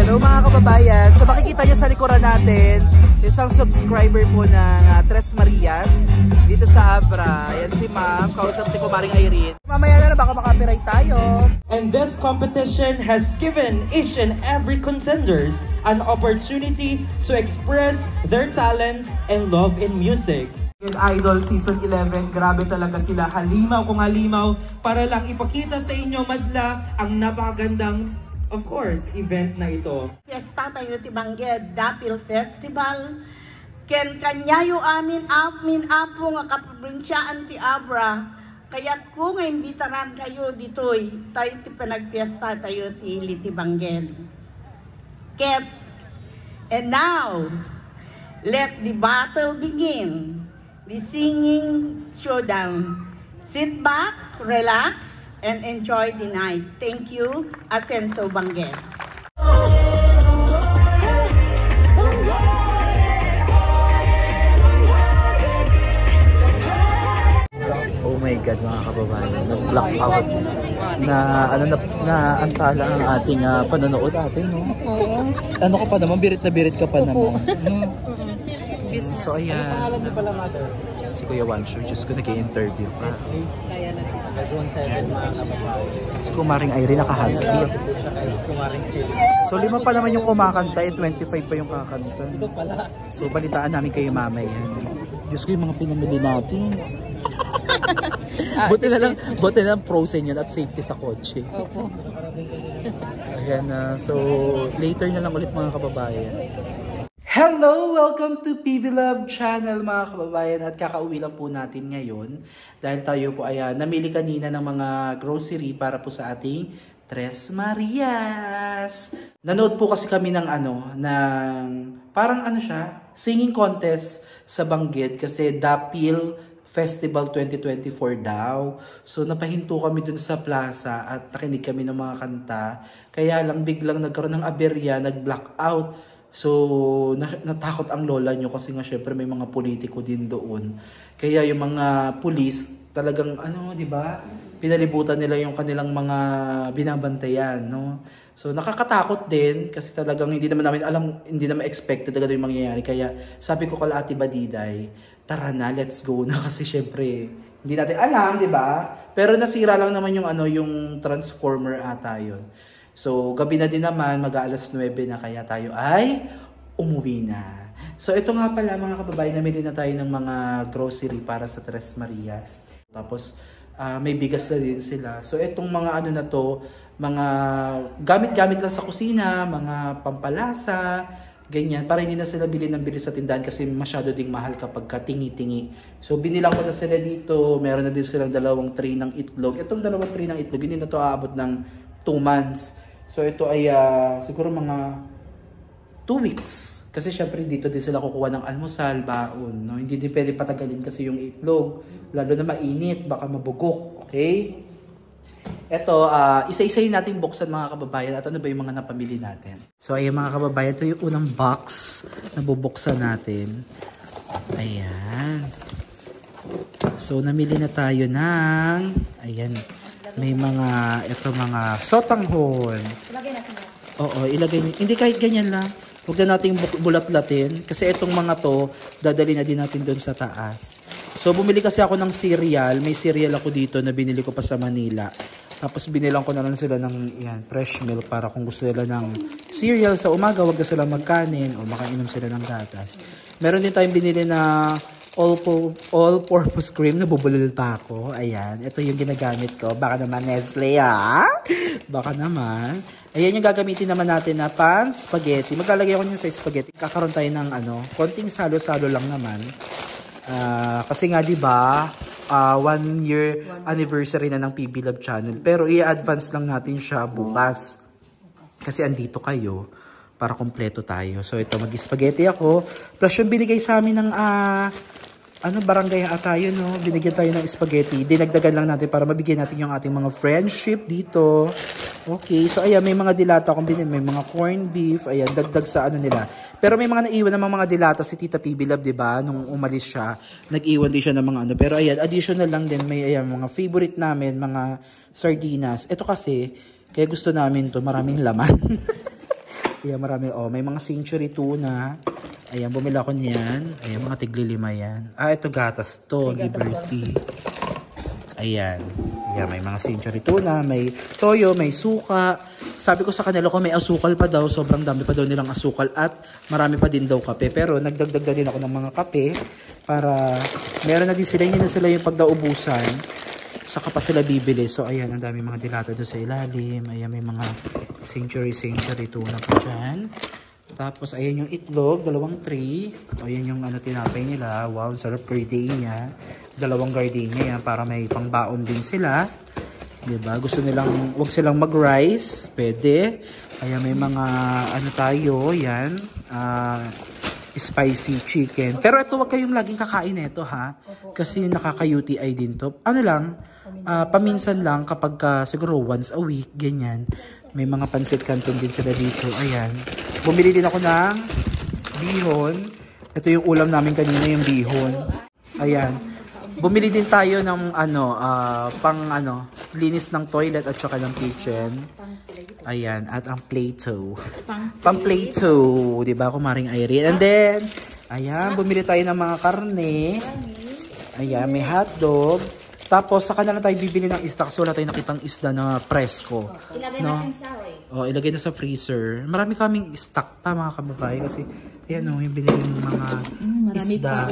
Hello mga kababayan, so makikita nyo sa likuran natin, isang subscriber po ng Tres Marias dito sa Abra. Ayan si ma'am, kausap si Kumaring Irene. Mamaya na baka makapiright tayo. And this competition has given each and every contenders an opportunity to express their talent and love in music. Idol Season 11, grabe talaga sila, halimaw kung halimaw para lang ipakita sa inyo madla ang napakagandang, of course, event na ito. Fiesta tayo ti Bangged, Dapil Festival, ken kanyayo amin apo nga kaprobinsyaan ti Abra, kaya't kung imbitaran kayo ditoy, tayo ti panagfiesta tayo ti Liti Bangged. And now, let the battle begin. The singing showdown. Sit back, relax, and enjoy the night. Thank you, Asenso Bangged. Oh my God mga kababayan, nag-block out na antala ang ating panonood natin, no? Ano ka pa naman, birit na birit ka pa naman. No? So ayan, si Kuya Wansher, just ko nag-i-interview pa. Si Kumaring Irene naka-handset. So 5 pa naman yung kumakanta, 25 pa yung kakanta. So balitaan namin kayo mamaya. Diyos ko yung mga pinamili natin. Buti na lang frozen yun at safety sa kotse. Opo. Ayan, so later na lang ulit mga kababayan. Hello! Welcome to PB Love Channel mga kababayan, at kakauwi lang po natin ngayon dahil tayo po ay namili kanina ng mga grocery para po sa ating Tres Marias. Nanood po kasi kami ng parang siya, singing contest sa Bangged kasi Dapil Festival 2024 daw. So napahinto kami dun sa plaza at nakinig kami ng mga kanta. Kaya lang biglang nagkaroon ng aberya, nag-blackout. So, natakot ang lola nyo kasi nga syempre may mga politiko din doon. Kaya yung mga pulis talagang di ba? Pinalibutan nila yung kanilang mga binabantayan, no? So, nakakatakot din kasi talagang hindi naman namin alam, hindi naman expected talaga yung mangyayari. Kaya sabi ko kala Ate Badiday, tara na, let's go na kasi syempre hindi natin alam, di ba? Pero nasira lang naman yung transformer ata yun. So, gabi na din naman, mag-aalas 9 na, kaya tayo ay umuwi na. So, ito nga pala mga kababayan, namili na tayo ng mga grocery para sa Tres Marias. Tapos, may bigas na din sila. So, itong mga na to, mga gamit-gamit lang sa kusina, mga pampalasa, ganyan. Para hindi na sila bili ng bili sa tindahan kasi masyado ding mahal kapag tingi-tingi. So, binilang ko na sila dito. Meron na din silang 2 tray ng itlog. Itong 2 tray ng itlog, hindi na to aabot ng 2 months. So ito ay siguro mga 2 weeks. Kasi syempre dito din sila kukuha ng almusal, baon. No? Hindi din pwede patagalin kasi yung itlog. Lalo na mainit, baka mabugok. Okay? Ito, isa-isayin natin buksan mga kababayan. At ano ba yung mga napamili natin? So ayan mga kababayan, ito yung unang box na bubuksan natin. Ayan. So namili na tayo ng, ayan, may mga, mga sotanghon. Ilagay natin yan. Oo, ilagay nyo. Hindi kahit ganyan lang. Huwag na natin bulat-latin. Kasi itong mga to, dadali na din natin doon sa taas. So, bumili kasi ako ng cereal. May cereal ako dito na binili ko pa sa Manila. Tapos, binilang ko na lang sila ng fresh milk para kung gusto nila ng cereal sa umaga, huwag na sila magkanin o makainom sila ng gatas. Meron din tayong binili na all-purpose cream, nabubulol pa ako. Ayan, ito yung ginagamit ko. Baka naman Nestle, Baka naman. Ayan yung gagamitin naman natin na pan-spaghetti. Maglalagay ako niyan sa spaghetti. Kakaroon tayo ng konting salo-salo lang naman. Kasi nga, di ba, 1 year anniversary na ng PB Love Channel. Pero i-advance lang natin siya bukas. Kasi andito kayo para kompleto tayo. So, ito, mag-spaghetti ako. Plus, yung binigay sa amin ng barangay ata yun, no? Binigyan tayo ng spaghetti. Dinagdagan lang natin para mabigyan natin yung ating mga friendship dito. Okay, so ayan, may mga dilata akong binili. May mga corned beef. Ayan, dagdag sa nila. Pero may mga naiwan ng mga dilata si Tita PB Love, diba? Nung umalis siya, nag-iwan din siya ng mga Pero ayan, additional lang din. May mga favorite namin, mga sardinas. Ito kasi, kaya gusto namin to maraming laman. Ayan, marami. Oh, may mga century tuna. Ayan, bumili ako niyan. Ayan, mga tigli-5 yan. Ah, ito gatas to, Liberty. Ayan. Ayan, may mga century tuna, may toyo, may suka. Sabi ko sa kanila ko may asukal pa daw. Sobrang dami pa daw nilang asukal at marami pa din daw kape. Pero nagdagdag na din ako ng mga kape para meron na din sila. Hindi na sila yung pagdaubusan. Saka pa sila bibili. So, ayan, ang dami mga dilata doon sa ilalim. Ayan, may mga century tuna pa dyan. Tapos, ayan yung itlog, 2 tray. Ayan yung tinapay nila. Wow, sarap gardenia. 2 gardenia yan para may pangbaon din sila. Diba? Gusto nilang, wag silang mag-rice. Pwede. Ayan, may mga, tayo, yan. Spicy chicken. Pero ito, wag kayong laging kakain nito, ha? Kasi nakaka-UTI din to. Ano lang, paminsan lang kapag siguro once a week, ganyan. May mga pansit canton din sila dito. Ayan. Bumili din ako ng bihon. Ito yung ulam namin kanina, yung bihon. Ayan. Bumili din tayo ng linis ng toilet at saka ng kitchen. Ayan, at ang Play-Doh. Pang Play-Doh, 'di ba, kumaring Irene? And then, ayan, bumili tayo ng mga karne. Ayan, may hotdog. Tapos, saka na lang tayo bibili ng isda kasi wala tayong nakitang isda na presko. Ilagay natin sa ilagay na sa freezer. Marami kaming stock pa, mga kababae, kasi ayan yung binili ng mga isda.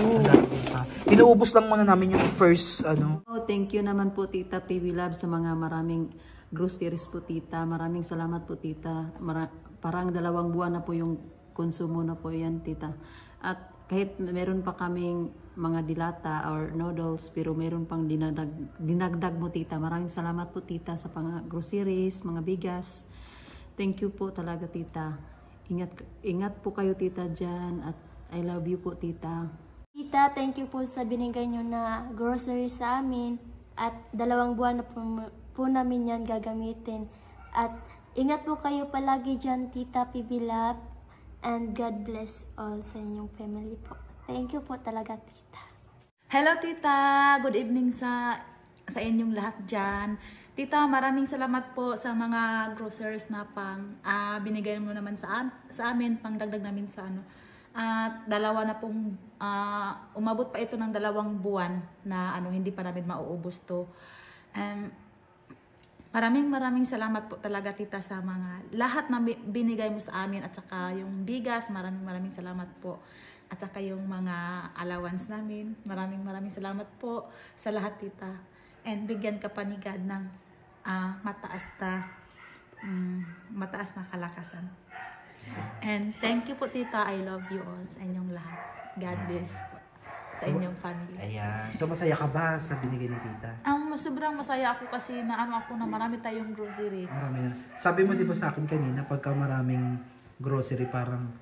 Inuubos lang muna namin yung first, Thank you naman po, Tita PB Love, sa mga maraming groceries po, Tita. Maraming salamat po, Tita. Parang 2 buwan na po yung konsumo na po yan, Tita. At kahit meron pa kaming mga dilata or noodles, pero meron pang dinagdag mo, Tita. Maraming salamat po, Tita, sa mga groceries, mga bigas. Thank you po talaga, Tita. Ingat po kayo, Tita, dyan. At I love you po, Tita. Tita, thank you po sa binigay nyo na groceries sa amin. At 2 buwan na po namin yan gagamitin. At ingat po kayo palagi dyan, Tita PB Love. And God bless all sa inyong family po. Thank you po talaga, Tita. Hello, Tita! Good evening sa inyong lahat dyan. Tita, maraming salamat po sa mga groceries na binigay mo naman sa amin, pang dagdag namin sa At 2 na pong, umabot pa ito ng 2 buwan na hindi pa namin mauubos to. Maraming salamat po talaga, Tita, sa mga lahat na binigay mo sa amin at saka yung bigas. Maraming salamat po. At saka yung mga allowance namin. Maraming salamat po sa lahat, Tita. And bigyan ka pa ni God ng mataas na kalakasan. And thank you po, Tita. I love you all sa inyong lahat. God bless po sa inyong family. Ayan. So, masaya ka ba sa binigay ni Tita? Sobrang masaya ako kasi na na marami tayong grocery. Marami na. Sabi mo, di ba, sa akin kanina, pagka maraming grocery, parang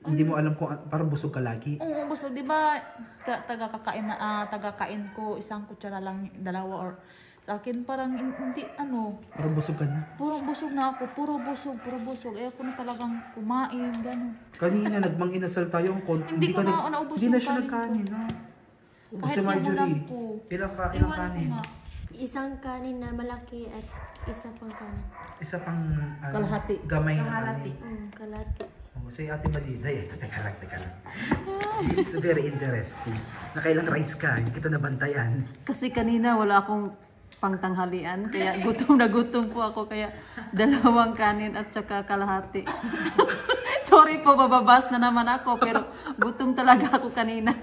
hindi mo alam kung parang busog ka lagi. Oo, busog. Di ba, tagakain ko 1 kutsara lang, 2 or sa akin parang hindi Parang busog ka na. Puro busog na ako. Puro busog. Ako na talagang kumain, gano'n. Kanina, nagmang-inasal tayo. Hindi na siya nagkanin, no? Kahit si Marjorie, ilang kanin? Isang kanin na malaki at isa pang kanin. Isa pang kalahati. Gamay na kanin. Kalahati. Si Ate Madida, teka lang. It's very interesting. Nakailang rice ka, hindi kita nabantayan. Kasi kanina wala akong pangtanghalian, kaya gutom na gutom po ako, kaya 2 kanin at saka kalahati. Sorry po, bababas na naman ako, pero gutom talaga ako kanina.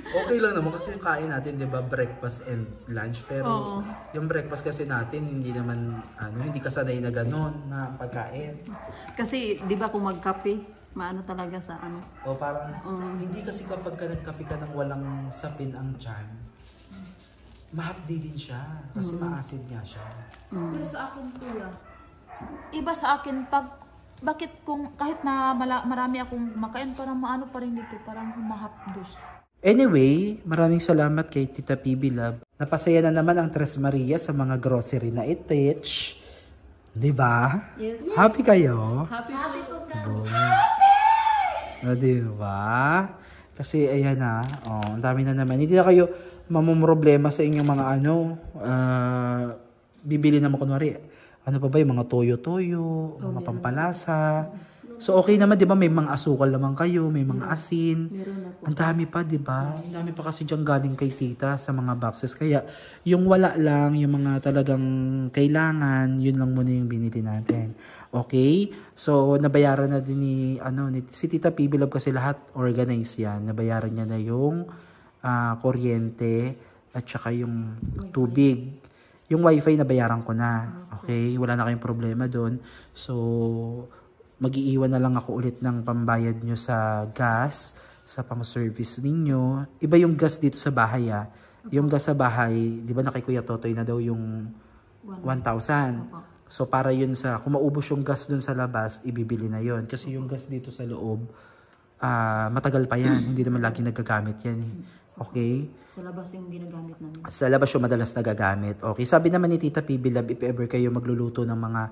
Okay lang naman kasi yung kain natin, 'di ba, breakfast and lunch, pero yung breakfast kasi natin hindi naman hindi kasanay na gano'n na pagkain. Kasi 'di ba kung magkape, maano talaga sa O parang hindi kasi kapag nagkape ka ng walang sapin ang tiyan, mahapdi din siya kasi maasid nga siya. Pero sa akin, kuya, iba sa akin bakit kung kahit na marami akong makain, parang maano pa rin dito, parang humahapdos. Anyway, maraming salamat kay Tita PB Love. Napasaya na naman ang Tres Maria sa mga grocery na ititch. Diba? Yes. Happy kayo? Happy po. O, diba? Kasi ayan na. Ang dami na naman. Hindi na kayo mamumroblema sa inyong mga bibili naman kunwari. ano pa ba yung mga toyo-toyo, mga pampalasa. So okay naman, 'di ba? May mga asukal naman kayo, may mga asin. Ang dami pa, 'di ba? Ang dami pa kasi diyan galing kay tita sa mga boxes. Kaya yung wala lang, yung mga talagang kailangan, yun lang muna yung binili natin. Okay? So nabayaran na din ni si Tita PB Love kasi lahat organized 'yan. Nabayaran niya na yung kuryente at saka yung tubig. Yung wifi nabayaran ko na. Okay? Wala na kayong problema doon. So mag-iiwan na lang ako ulit ng pambayad nyo sa gas, sa pang-service ninyo. Iba yung gas dito sa bahay Yung gas sa bahay, di ba na kay Kuya Totoy na daw yung 1,000. So para yun kung maubos yung gas dun sa labas, ibibili na yun. Kasi yung gas dito sa loob, matagal pa yan. Hindi naman lagi nagagamit yan Okay? Sa labas yung ginagamit namin. Sa labas yung madalas nagagamit. Okay? Sabi naman ni Tita PB Love, if ever kayo magluluto ng mga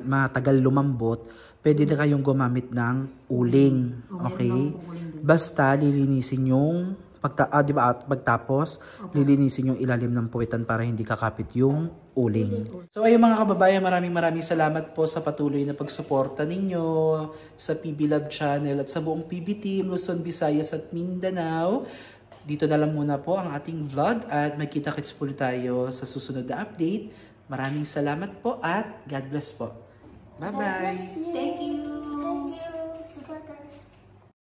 matagal lumambot, pwede na kayong gumamit ng uling. Okay? Basta lilinisin yung pagtapos, lilinisin yung ilalim ng puwitan para hindi kakapit yung uling. So ayun mga kababayan, maraming salamat po sa patuloy na pagsuporta ninyo sa PB Love Channel at sa buong PB Team, Luzon, Visayas at Mindanao. Dito na lang muna po ang ating vlog at magkita-kits po tayo sa susunod na update. Maraming salamat po at God bless po. Bye-bye!